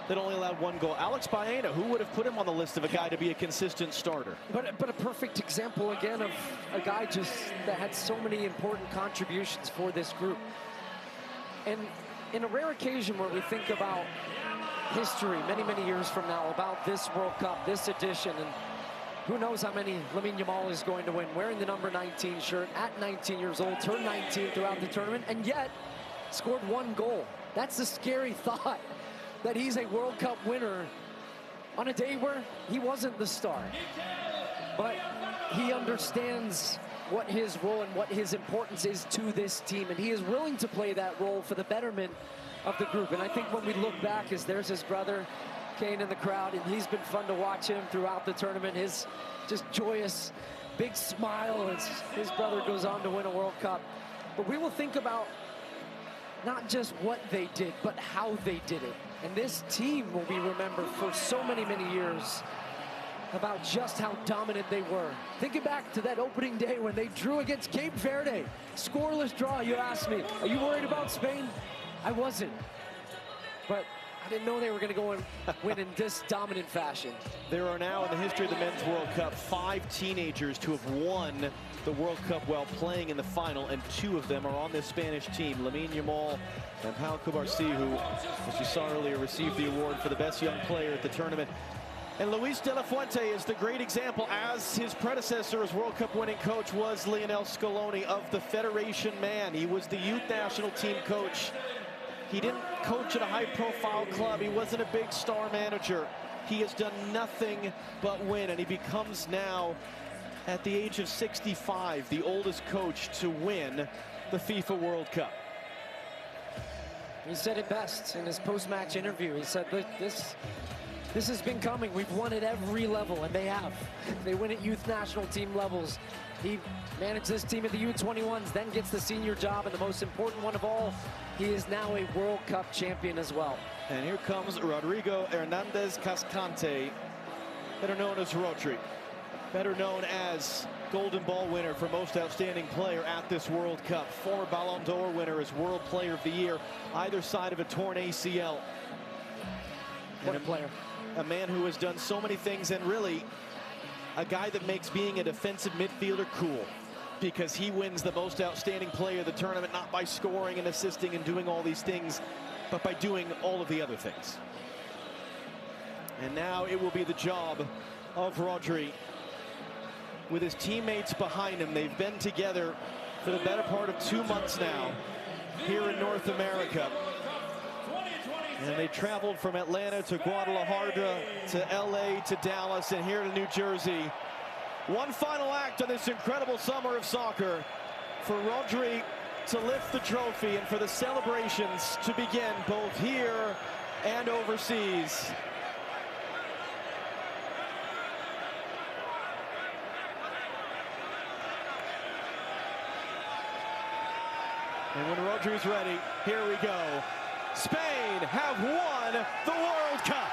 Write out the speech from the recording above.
that only allowed 1 goal. Alex Baena, who would have put him on the list of a guy to be a consistent starter? But a perfect example, again, of a guy just that had so many important contributions for this group. And in a rare occasion where we think about history many, many years from now, about this World Cup, this edition, and who knows how many Lamine Yamal is going to win, wearing the number 19 shirt at 19 years old, turned 19 throughout the tournament, and yet scored 1 goal. That's the scary thought, that he's a World Cup winner on a day where he wasn't the star. But he understands what his role and what his importance is to this team, and he is willing to play that role for the betterment of the group. And I think when we look back, as there's his brother Kane in the crowd, and he's been fun to watch him throughout the tournament, his just joyous big smile as his brother goes on to win a World Cup. But we will think about not just what they did, but how they did it. And this team will be remembered for so many, many years about just how dominant they were. Thinking back to that opening day when they drew against Cape Verde, scoreless draw. You asked me, are you worried about Spain? I wasn't, but I didn't know they were going to go and win in this dominant fashion. There are now, in the history of the Men's World Cup, 5 teenagers to have won the World Cup while playing in the final, and 2 of them are on this Spanish team. Lamine Yamal and Pau Cubarsí, who, as you saw earlier, received the award for the best young player at the tournament. And Luis de la Fuente is the great example, as his predecessor as World Cup winning coach was Lionel Scaloni, of the Federation man. He was the youth national team coach. He didn't coach at a high-profile club. He wasn't a big star manager. He has done nothing but win, and he becomes now, at the age of 65, the oldest coach to win the FIFA World Cup. He said it best in his post-match interview. He said, this has been coming. We've won at every level, and they have. They win at youth national team levels. He managed this team at the U21s, then gets the senior job, and the most important one of all, he is now a World Cup champion as well. And here comes Rodrigo Hernandez Cascante, better known as Rodri, better known as Golden Ball winner for most outstanding player at this World Cup, former Ballon d'Or winner as World Player of the Year, either side of a torn ACL. What a player. A man who has done so many things, and really a guy that makes being a defensive midfielder cool, because he wins the most outstanding player of the tournament, not by scoring and assisting and doing all these things, but by doing all of the other things. And now it will be the job of Rodri, with his teammates behind him. They've been together for the better part of 2 months now here in North America. And they traveled from Atlanta to Guadalajara to LA to Dallas and here to New Jersey. One final act on this incredible summer of soccer for Rodri to lift the trophy and for the celebrations to begin both here and overseas. And when Rodri's ready, here we go. Spain have won the World Cup.